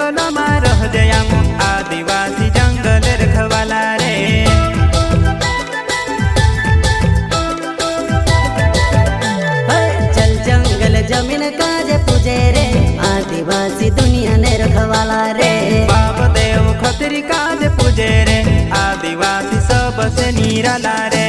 जंगल में रह जयाम आदिवासी जंगल रखवाला रे। चल जंगल जमीन काज पूजे रे आदिवासी दुनिया ने रखवाला रे। बाप देव खतरी काज पूजे रे आदिवासी सबसे निराला रे।